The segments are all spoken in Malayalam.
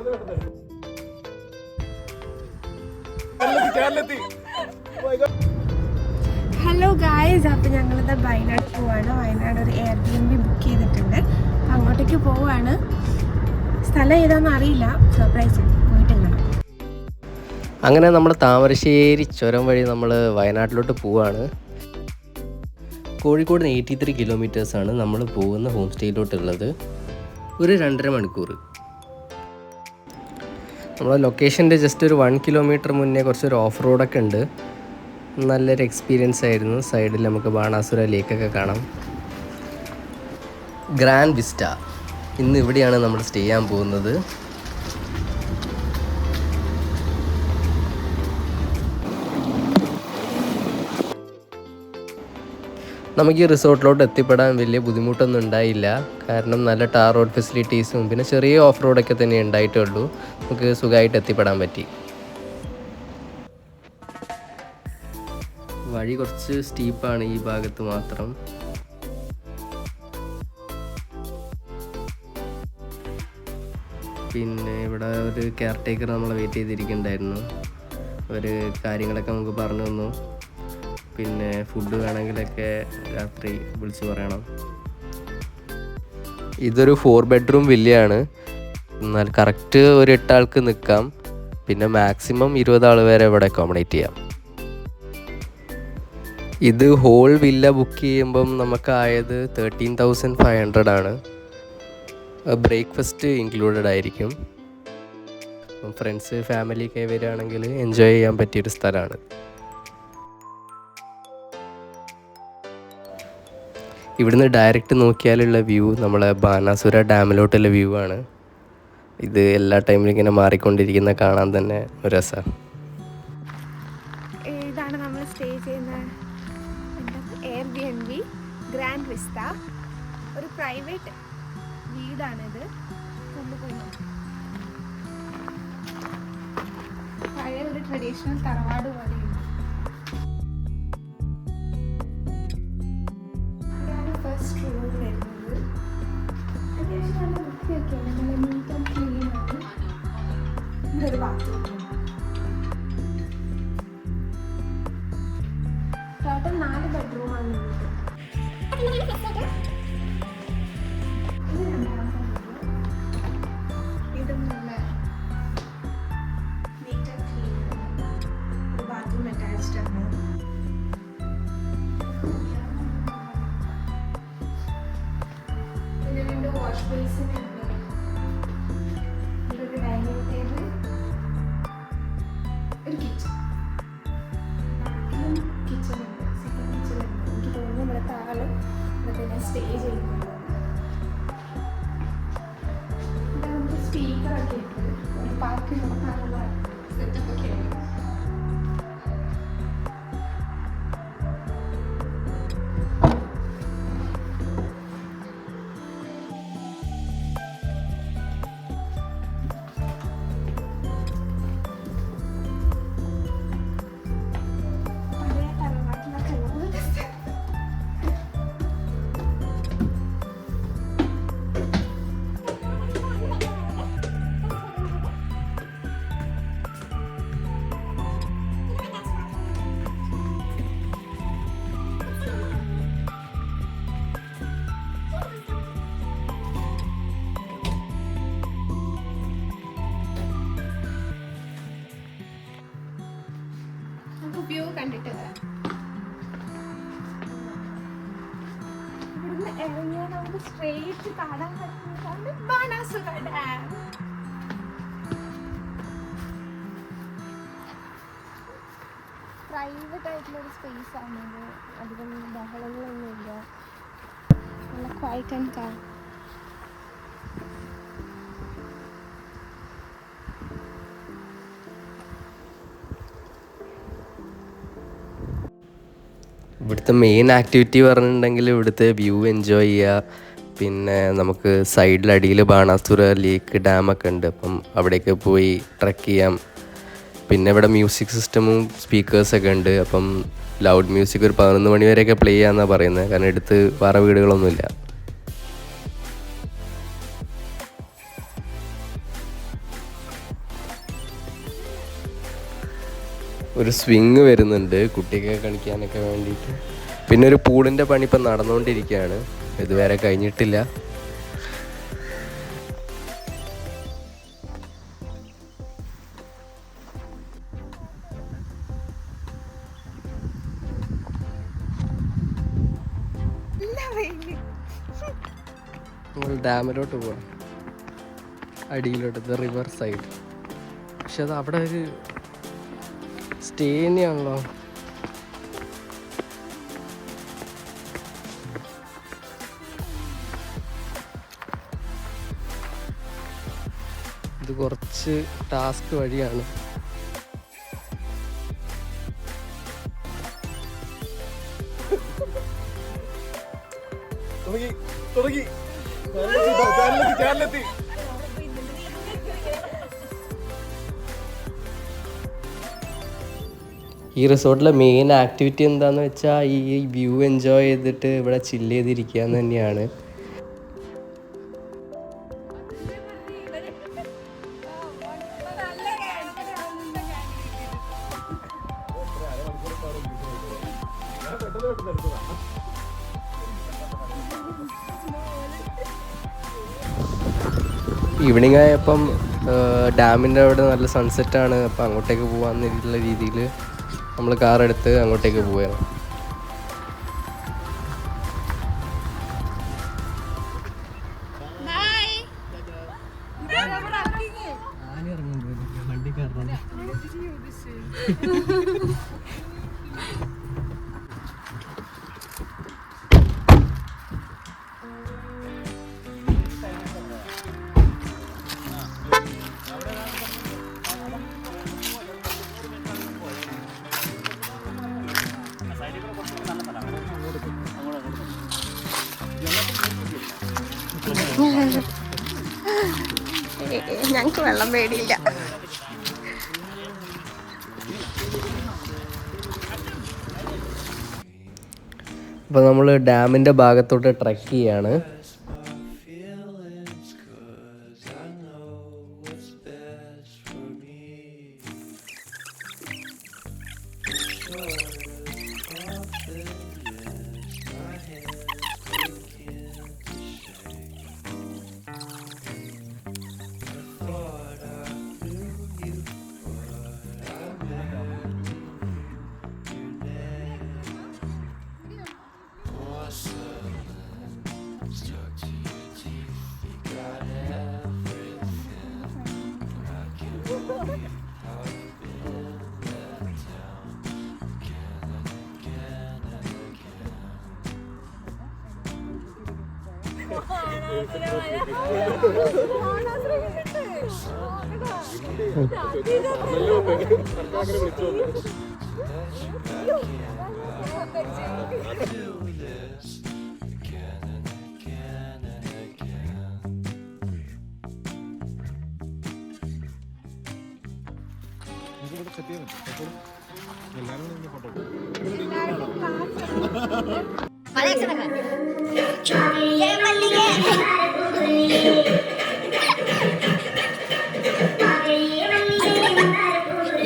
ഹലോ ഗായ്സ്, അപ്പോൾ ഞങ്ങളിത് വയനാട് പോവാണ്. വയനാട് ഒരു Airbnb ബുക്ക് ചെയ്തിട്ടുണ്ട്. അപ്പോൾ അങ്ങോട്ടേക്ക് പോവാണ്. സ്ഥലം ഏതാണെന്ന് അറിയില്ല, സർപ്രൈസ് പോയിട്ട് കാണാം. അങ്ങനെ നമ്മൾ താമരശ്ശേരി ചുരം വഴി നമ്മൾ വയനാട്ടിലോട്ട് പോവാണ്. കോഴിക്കോട് 83 കിലോമീറ്റേഴ്സാണ് നമ്മൾ പോകുന്ന ഹോം സ്റ്റേയിലോട്ടുള്ളത്. ഒരു 2.5 മണിക്കൂർ. നമ്മളെ ലൊക്കേഷൻ്റെ ജസ്റ്റ് ഒരു 1 കിലോമീറ്റർ മുന്നേ കുറച്ചൊരു ഓഫ് റോഡൊക്കെ ഉണ്ട്. നല്ലൊരു എക്സ്പീരിയൻസ് ആയിരുന്നു. സൈഡിൽ നമുക്ക് ബാണാസുര ലേക്കൊക്കെ കാണാം. Grand vista. ഇന്ന് ഇവിടെയാണ് നമ്മൾ സ്റ്റേ ചെയ്യാൻ പോകുന്നത്. നമുക്ക് ഈ റിസോർട്ടിലോട്ട് എത്തിപ്പെടാൻ വലിയ ബുദ്ധിമുട്ടൊന്നും ഉണ്ടായില്ല. കാരണം നല്ല ടാർ റോഡ് ഫെസിലിറ്റീസും പിന്നെ ചെറിയ ഓഫ് റോഡൊക്കെ തന്നെ ഉണ്ടായിട്ടുള്ളൂ. നമുക്ക് സുഖമായിട്ട് എത്തിപ്പെടാൻ പറ്റി. വഴി കുറച്ച് സ്റ്റീപ്പാണ് ഈ ഭാഗത്ത് മാത്രം. പിന്നെ ഇവിടെ ഒരു കെയർ ടേക്കർ നമ്മളെ വെയിറ്റ് ചെയ്തിരിക്കുന്നുണ്ടായിരുന്നു. അവർ കാര്യങ്ങളൊക്കെ നമുക്ക് പറഞ്ഞു തന്നു. പിന്നെ ഫുഡ് വേണമെങ്കിലൊക്കെ രാത്രി വിളിച്ച് പറയണം. ഇതൊരു 4 ബെഡ്റൂം വില്ലയാണ്. എന്നാൽ കറക്റ്റ് ഒരു 8 ആൾക്ക് നിൽക്കാം. പിന്നെ മാക്സിമം 20 ആൾ വരെ ഇവിടെ അക്കോമഡേറ്റ് ചെയ്യാം. ഇത് ഹോൾ വില്ല ബുക്ക് ചെയ്യുമ്പം നമുക്കായത് 13,500 ആണ്. ബ്രേക്ക്ഫാസ്റ്റ് ഇൻക്ലൂഡഡ് ആയിരിക്കും. ഫ്രണ്ട്സ് ഫാമിലിയൊക്കെ വരികയാണെങ്കിൽ എൻജോയ് ചെയ്യാൻ പറ്റിയൊരു സ്ഥലമാണ്. ഇവിടുന്ന് ഡയറക്റ്റ് നോക്കിയാലുള്ള വ്യൂ നമ്മളെ ബാണാസുര ഡാമിലോട്ടുള്ള വ്യൂ ആണ്. ഇത് എല്ലാ ടൈമിലും ഇങ്ങനെ മാറിക്കൊണ്ടിരിക്കുന്ന കാണാൻ തന്നെ ഒരു രസമാണ്. ഇതാണ് നമ്മൾ സ്റ്റേ ചെയ്യുന്ന Airbnb ഗ്രാൻഡ് വിസ്റ്റ. ഒരു പ്രൈവറ്റ് വീടാണിത്. പഴയ ഒരു ട്രഡീഷണൽ തറവാട് പോലെയുണ്ട്. ഫസ്റ്റ് റൂം വരുന്നത് അത്യാവശ്യം നല്ല വൃത്തിയൊക്കെയാണ്. നല്ല നീറ്റ് ആൻഡ് ക്ലീൻ ആണ്. ഇവിടെ ഒരു ബാത്റൂം. ടോട്ടൽ 4 ബെഡ്റൂമാണ്. ഇതും നല്ല നീറ്റ് ആൻഡ് ക്ലീൻ ആണ്. ഒരു ബാത്റൂം അറ്റാച്ച്ഡ് ആണ്. വാഷ് ബേസിൻ ഉണ്ട്. ഒരു ഡൈനിങ് ടേബിൾ, ഒരു കിച്ചൺ ഉണ്ട്. സെക്കൻഡ് കിച്ചൺ ഉണ്ട്. എനിക്ക് തോന്നുന്നു ഇവിടുത്തെ ആളും ഇവിടെ തന്നെ സ്റ്റേ ചെയ്യുന്നുണ്ട്. ഇവിടെ നമുക്ക് സ്പീക്കറൊക്കെ ഉണ്ട്. ഒരു പാർക്ക് നോക്കാനുള്ള സെറ്റപ്പൊക്കെ ഉണ്ട്. വ്യൂ കണ്ടിട്ട് ഇവിടുന്ന് ഇറങ്ങിയാൽ നമുക്ക് സ്ട്രെയിറ്റ് കാണാൻ പറ്റുന്നതാണ് ബാണാസുര ഡാം. പ്രൈവറ്റ് ആയിട്ടുള്ളൊരു സ്പേസ് ആണിത്. അധികം ബഹളങ്ങളൊന്നുമില്ല. നല്ല ക്വയറ്റ് ആൻഡ് കാം. ഇവിടുത്തെ മെയിൻ ആക്ടിവിറ്റി പറഞ്ഞിട്ടുണ്ടെങ്കിൽ ഇവിടുത്തെ വ്യൂ എൻജോയ് ചെയ്യുക. പിന്നെ നമുക്ക് സൈഡിലടിയിൽ ബാണാസുര ലേക്ക് ഡാമൊക്കെ ഉണ്ട്. അപ്പം അവിടേക്ക് പോയി ട്രക്ക് ചെയ്യാം. പിന്നെ ഇവിടെ മ്യൂസിക് സിസ്റ്റമും സ്പീക്കേഴ്സൊക്കെ ഉണ്ട്. അപ്പം ലൗഡ് മ്യൂസിക് ഒരു 11 മണി വരെയൊക്കെ പ്ലേ ചെയ്യാമെന്നാണ് പറയുന്നത്. കാരണം അടുത്ത് വേറെ വീടുകളൊന്നുമില്ല. ഒരു സ്വിങ് വരുന്നുണ്ട് കുട്ടിയൊക്കെ കളിക്കാനൊക്കെ വേണ്ടിയിട്ട്. പിന്നെ ഒരു പൂളിൻ്റെ പണി ഇപ്പം നടന്നുകൊണ്ടിരിക്കുകയാണ്, ഇതുവരെ കഴിഞ്ഞിട്ടില്ല. നമ്മൾ ഡാമിലോട്ട് പോവാം, അടിയിലോട്ട് റിവർ സൈഡ്. പക്ഷെ അത് അവിടെ ഒരു സ്റ്റേനിയാണല്ലോ. ഇത് കുറച്ച് ടാസ്ക് വഴിയാണ്. ഈ റിസോർട്ടിലെ മെയിൻ ആക്ടിവിറ്റി എന്താന്ന് വെച്ചാൽ ഈ വ്യൂ എൻജോയ് ചെയ്തിട്ട് ഇവിടെ ചില്ല് ചെയ്തിരിക്കുക എന്ന് തന്നെയാണ്. ഈവനിങ് ആയപ്പം ഡാമിൻ്റെ അവിടെ നല്ല സൺസെറ്റാണ്. അപ്പം അങ്ങോട്ടേക്ക് പോകാമെന്നുള്ള രീതിയിൽ നമ്മൾ കാറെടുത്ത് അങ്ങോട്ടേക്ക് പോവുകയാണ്. ഞങ്ങൾക്ക് വെള്ളം പേടിയില്ല. അപ്പോൾ നമ്മൾ ഡാമിൻ്റെ ഭാഗത്തോട്ട് ട്രെക്ക് ചെയ്യാണ്.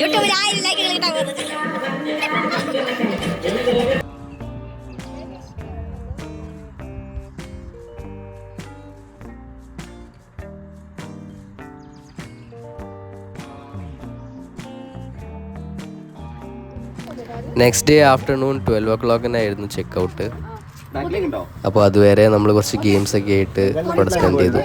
യൂട്യൂബിൽ 1000 ലൈക്കുകൾ കിട്ടാൻ പോകുന്നത്. Next day afternoon 12 o'clock checkout. അപ്പോൾ അതുവരെ നമ്മൾ കുറച്ച് ഗെയിംസൊക്കെ ആയിട്ട് ഇവിടെ സ്പെൻഡ് ചെയ്തു.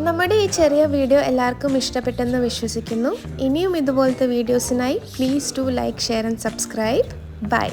നമ്മുടെ ഈ ചെറിയ വീഡിയോ എല്ലാവർക്കും ഇഷ്ടപ്പെട്ടെന്ന് വിശ്വസിക്കുന്നു. ഇനിയും ഇതുപോലത്തെ വീഡിയോസിനായി please do like, share and subscribe. By.